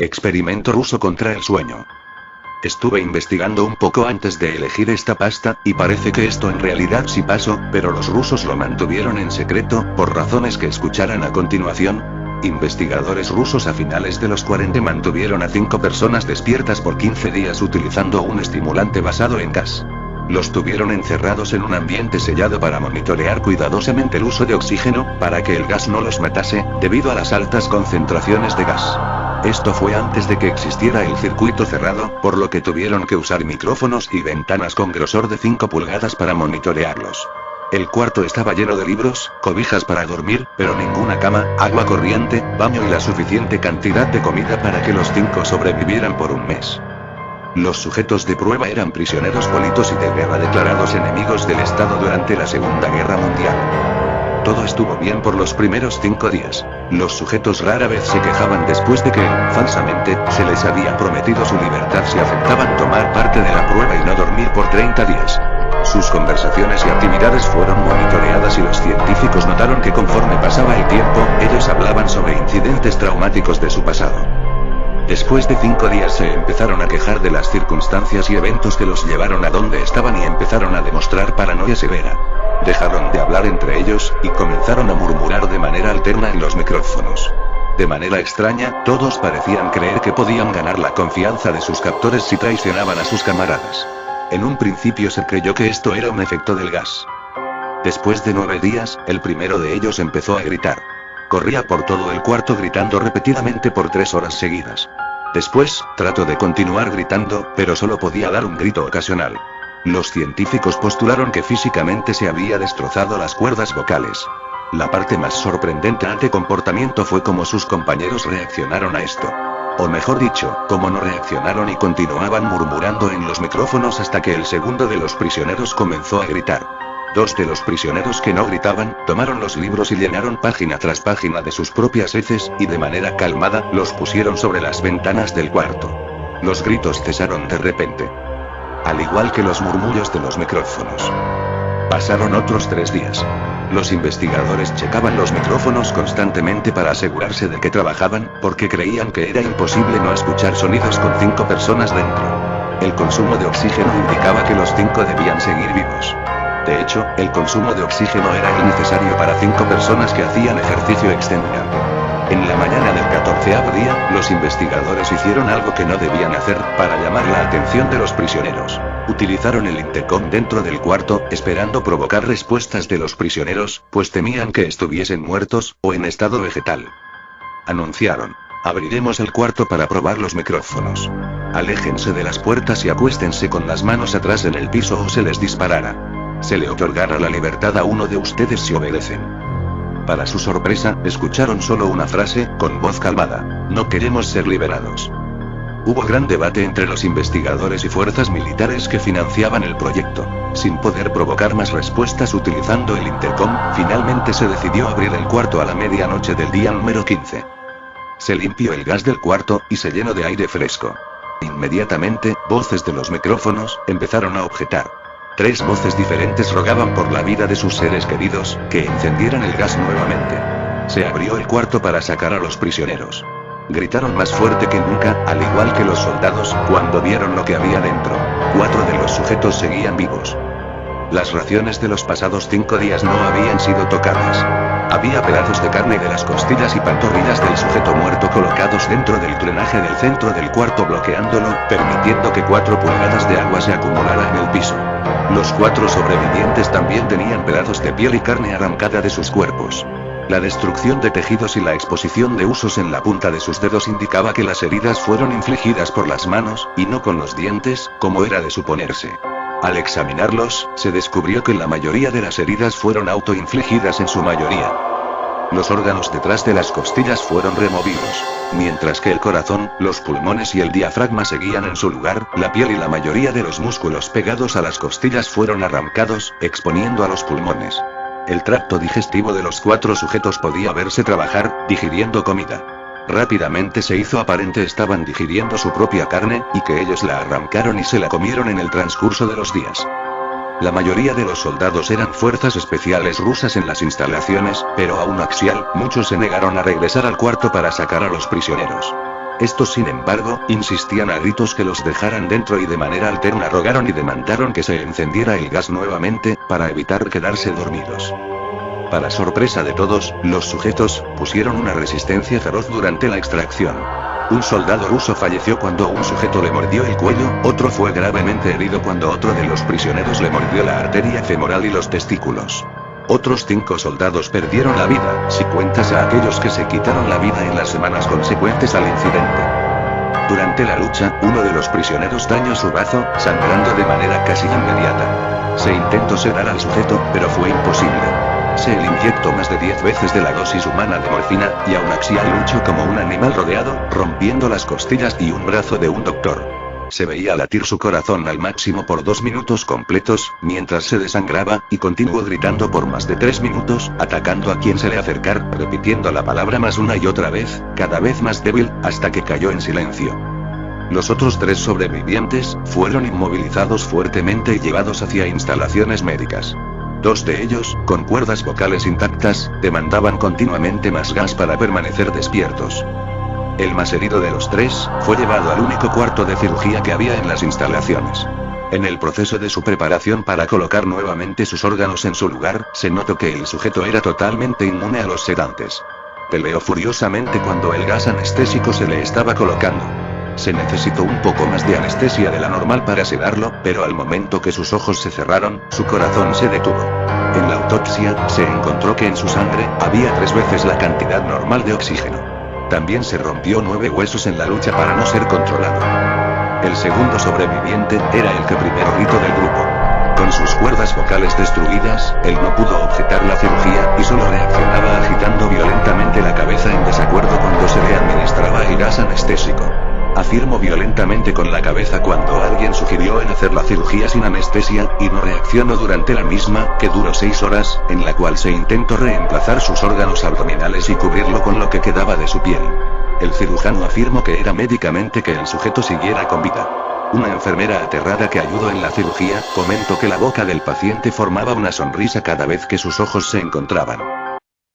Experimento ruso contra el sueño. Estuve investigando un poco antes de elegir esta pasta, y parece que esto en realidad sí pasó, pero los rusos lo mantuvieron en secreto, por razones que escucharán a continuación. Investigadores rusos a finales de los 40 mantuvieron a 5 personas despiertas por 15 días utilizando un estimulante basado en gas. Los tuvieron encerrados en un ambiente sellado para monitorear cuidadosamente el uso de oxígeno, para que el gas no los matase, debido a las altas concentraciones de gas. Esto fue antes de que existiera el circuito cerrado, por lo que tuvieron que usar micrófonos y ventanas con grosor de 5 pulgadas para monitorearlos. El cuarto estaba lleno de libros, cobijas para dormir, pero ninguna cama, agua corriente, baño y la suficiente cantidad de comida para que los 5 sobrevivieran por un mes. Los sujetos de prueba eran prisioneros políticos y de guerra declarados enemigos del Estado durante la Segunda Guerra Mundial. Todo estuvo bien por los primeros 5 días. Los sujetos rara vez se quejaban después de que, falsamente, se les había prometido su libertad si aceptaban tomar parte de la prueba y no dormir por 30 días. Sus conversaciones y actividades fueron monitoreadas y los científicos notaron que conforme pasaba el tiempo, ellos hablaban sobre incidentes traumáticos de su pasado. Después de 5 días se empezaron a quejar de las circunstancias y eventos que los llevaron a donde estaban y empezaron a demostrar paranoia severa. Dejaron de hablar entre ellos, y comenzaron a murmurar de manera alterna en los micrófonos. De manera extraña, todos parecían creer que podían ganar la confianza de sus captores si traicionaban a sus camaradas. En un principio se creyó que esto era un efecto del gas. Después de 9 días, el primero de ellos empezó a gritar. Corría por todo el cuarto gritando repetidamente por 3 horas seguidas. Después, trató de continuar gritando, pero solo podía dar un grito ocasional. Los científicos postularon que físicamente se había destrozado las cuerdas vocales. La parte más sorprendente ante comportamiento fue cómo sus compañeros reaccionaron a esto. O mejor dicho, cómo no reaccionaron y continuaban murmurando en los micrófonos hasta que el segundo de los prisioneros comenzó a gritar. 2 de los prisioneros que no gritaban, tomaron los libros y llenaron página tras página de sus propias heces, y de manera calmada, los pusieron sobre las ventanas del cuarto. Los gritos cesaron de repente. Al igual que los murmullos de los micrófonos. Pasaron otros 3 días. Los investigadores checaban los micrófonos constantemente para asegurarse de que trabajaban, porque creían que era imposible no escuchar sonidos con 5 personas dentro. El consumo de oxígeno indicaba que los 5 debían seguir vivos. De hecho, el consumo de oxígeno era innecesario para 5 personas que hacían ejercicio extenuante. En la mañana del 14º día, los investigadores hicieron algo que no debían hacer, para llamar la atención de los prisioneros. Utilizaron el intercom dentro del cuarto, esperando provocar respuestas de los prisioneros, pues temían que estuviesen muertos, o en estado vegetal. Anunciaron: abriremos el cuarto para probar los micrófonos. Aléjense de las puertas y acuéstense con las manos atrás en el piso o se les disparará. Se le otorgará la libertad a uno de ustedes si obedecen. Para su sorpresa, escucharon solo una frase, con voz calmada: no queremos ser liberados. Hubo gran debate entre los investigadores y fuerzas militares que financiaban el proyecto. Sin poder provocar más respuestas utilizando el intercom, finalmente se decidió abrir el cuarto a la medianoche del día número 15. Se limpió el gas del cuarto, y se llenó de aire fresco. Inmediatamente, voces de los micrófonos empezaron a objetar. 3 voces diferentes rogaban por la vida de sus seres queridos, que encendieran el gas nuevamente. Se abrió el cuarto para sacar a los prisioneros. Gritaron más fuerte que nunca, al igual que los soldados, cuando vieron lo que había dentro. 4 de los sujetos seguían vivos. Las raciones de los pasados 5 días no habían sido tocadas. Había pedazos de carne de las costillas y pantorrillas del sujeto muerto colocados dentro del drenaje del centro del cuarto, bloqueándolo, permitiendo que 4 pulgadas de agua se acumulara en el piso. Los 4 sobrevivientes también tenían pedazos de piel y carne arrancada de sus cuerpos. La destrucción de tejidos y la exposición de huesos en la punta de sus dedos indicaba que las heridas fueron infligidas por las manos, y no con los dientes, como era de suponerse. Al examinarlos, se descubrió que la mayoría de las heridas fueron autoinfligidas en su mayoría. Los órganos detrás de las costillas fueron removidos. Mientras que el corazón, los pulmones y el diafragma seguían en su lugar, la piel y la mayoría de los músculos pegados a las costillas fueron arrancados, exponiendo a los pulmones. El tracto digestivo de los 4 sujetos podía verse trabajar, digiriendo comida. Rápidamente se hizo aparente estaban digiriendo su propia carne, y que ellos la arrancaron y se la comieron en el transcurso de los días. La mayoría de los soldados eran fuerzas especiales rusas en las instalaciones, pero aún axial, muchos se negaron a regresar al cuarto para sacar a los prisioneros. Estos, sin embargo, insistían a gritos que los dejaran dentro y de manera alterna rogaron y demandaron que se encendiera el gas nuevamente, para evitar quedarse dormidos. Para sorpresa de todos, los sujetos pusieron una resistencia feroz durante la extracción. Un soldado ruso falleció cuando un sujeto le mordió el cuello, otro fue gravemente herido cuando otro de los prisioneros le mordió la arteria femoral y los testículos. Otros 5 soldados perdieron la vida, si cuentas a aquellos que se quitaron la vida en las semanas consecuentes al incidente. Durante la lucha, uno de los prisioneros dañó su brazo, sangrando de manera casi inmediata. Se intentó sedar al sujeto, pero fue imposible. Se le inyectó más de 10 veces de la dosis humana de morfina, y aún así luchó como un animal rodeado, rompiendo las costillas y un brazo de un doctor. Se veía latir su corazón al máximo por 2 minutos completos, mientras se desangraba, y continuó gritando por más de 3 minutos, atacando a quien se le acercara, repitiendo la palabra más una y otra vez, cada vez más débil, hasta que cayó en silencio. Los otros 3 sobrevivientes fueron inmovilizados fuertemente y llevados hacia instalaciones médicas. 2 de ellos, con cuerdas vocales intactas, demandaban continuamente más gas para permanecer despiertos. El más herido de los 3, fue llevado al único cuarto de cirugía que había en las instalaciones. En el proceso de su preparación para colocar nuevamente sus órganos en su lugar, se notó que el sujeto era totalmente inmune a los sedantes. Peleó furiosamente cuando el gas anestésico se le estaba colocando. Se necesitó un poco más de anestesia de la normal para sedarlo, pero al momento que sus ojos se cerraron, su corazón se detuvo. En la autopsia, se encontró que en su sangre, había 3 veces la cantidad normal de oxígeno. También se rompió 9 huesos en la lucha para no ser controlado. El segundo sobreviviente, era el que primero gritó del grupo. Con sus cuerdas vocales destruidas, él no pudo objetar la cirugía, y solo reaccionaba agitando violentamente la cabeza en desacuerdo cuando se le administraba el gas anestésico. Afirmó violentamente con la cabeza cuando alguien sugirió en hacer la cirugía sin anestesia, y no reaccionó durante la misma, que duró 6 horas, en la cual se intentó reemplazar sus órganos abdominales y cubrirlo con lo que quedaba de su piel. El cirujano afirmó que era médicamente que el sujeto siguiera con vida. Una enfermera aterrada que ayudó en la cirugía, comentó que la boca del paciente formaba una sonrisa cada vez que sus ojos se encontraban.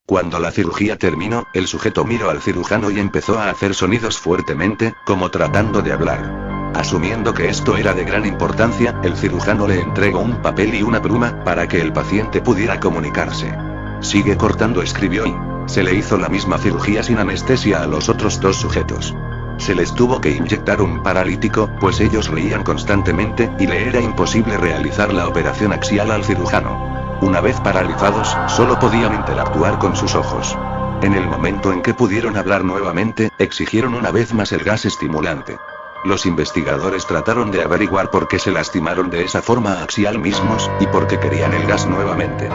Cuando la cirugía terminó, el sujeto miró al cirujano y empezó a hacer sonidos fuertemente, como tratando de hablar. Asumiendo que esto era de gran importancia, el cirujano le entregó un papel y una pluma, para que el paciente pudiera comunicarse. Sigue cortando, escribió y se le hizo la misma cirugía sin anestesia a los otros 2 sujetos. Se les tuvo que inyectar un paralítico, pues ellos reían constantemente, y le era imposible realizar la operación axial al cirujano. Una vez paralizados, solo podían interactuar con sus ojos. En el momento en que pudieron hablar nuevamente, exigieron una vez más el gas estimulante. Los investigadores trataron de averiguar por qué se lastimaron de esa forma axial mismos, y por qué querían el gas nuevamente.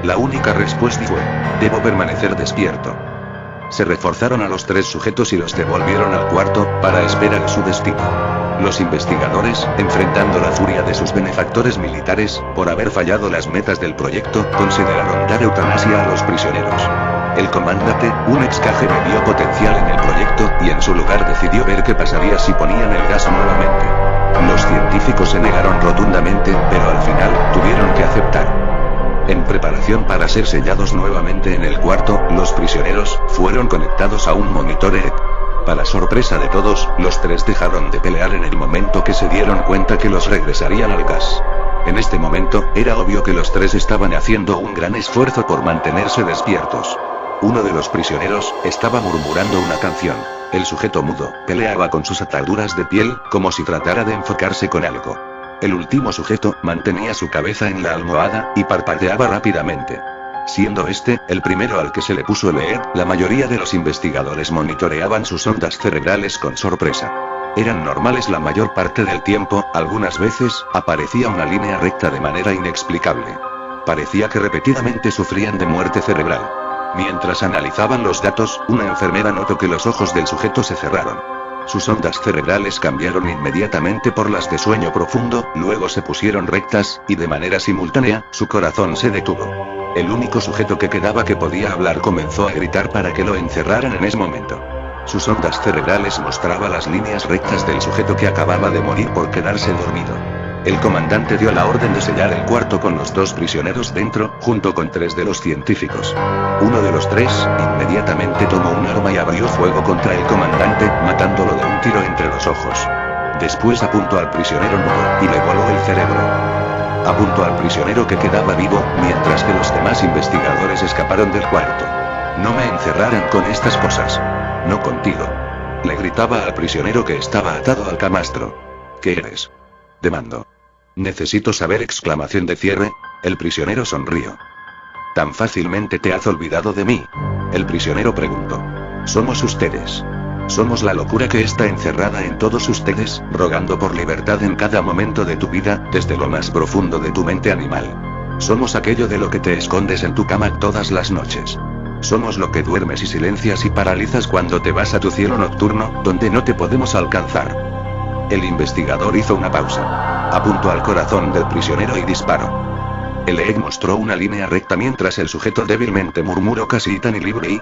La única respuesta fue: debo permanecer despierto. Se reforzaron a los 3 sujetos y los devolvieron al cuarto, para esperar su destino. Los investigadores, enfrentando la furia de sus benefactores militares, por haber fallado las metas del proyecto, consideraron dar eutanasia a los prisioneros. El comandante, un ex KGB, vio potencial en el proyecto, y en su lugar decidió ver qué pasaría si ponían el gas nuevamente. Los científicos se negaron rotundamente, pero al final, tuvieron que aceptar. En preparación para ser sellados nuevamente en el cuarto, los prisioneros fueron conectados a un monitor EEG. Para sorpresa de todos, los 3 dejaron de pelear en el momento que se dieron cuenta que los regresarían al gas. En este momento, era obvio que los 3 estaban haciendo un gran esfuerzo por mantenerse despiertos. Uno de los prisioneros estaba murmurando una canción. El sujeto mudo peleaba con sus ataduras de piel, como si tratara de enfocarse con algo. El último sujeto mantenía su cabeza en la almohada, y parpadeaba rápidamente. Siendo este el primero al que se le puso el EEG, la mayoría de los investigadores monitoreaban sus ondas cerebrales con sorpresa. Eran normales la mayor parte del tiempo, algunas veces, aparecía una línea recta de manera inexplicable. Parecía que repetidamente sufrían de muerte cerebral. Mientras analizaban los datos, una enfermera notó que los ojos del sujeto se cerraron. Sus ondas cerebrales cambiaron inmediatamente por las de sueño profundo, luego se pusieron rectas, y de manera simultánea, su corazón se detuvo. El único sujeto que quedaba que podía hablar comenzó a gritar para que lo encerraran en ese momento. Sus ondas cerebrales mostraban las líneas rectas del sujeto que acababa de morir por quedarse dormido. El comandante dio la orden de sellar el cuarto con los 2 prisioneros dentro, junto con 3 de los científicos. Uno de los 3, inmediatamente tomó un arma y abrió fuego contra el comandante, matándolo de un tiro entre los ojos. Después apuntó al prisionero mudo, y le voló el cerebro. Apuntó al prisionero que quedaba vivo, mientras que los demás investigadores escaparon del cuarto. No me encerraran con estas cosas. No contigo. Le gritaba al prisionero que estaba atado al camastro. ¿Qué eres? Demandó. Necesito saber, exclamación de cierre. El prisionero sonrió. ¿Tan fácilmente te has olvidado de mí? El prisionero preguntó. Somos ustedes. Somos la locura que está encerrada en todos ustedes, rogando por libertad en cada momento de tu vida, desde lo más profundo de tu mente animal. Somos aquello de lo que te escondes en tu cama todas las noches. Somos lo que duermes y silencias y paralizas cuando te vas a tu cielo nocturno, donde no te podemos alcanzar. El investigador hizo una pausa. Apuntó al corazón del prisionero y disparó. El EEG mostró una línea recta mientras el sujeto débilmente murmuró casi tan y libre y,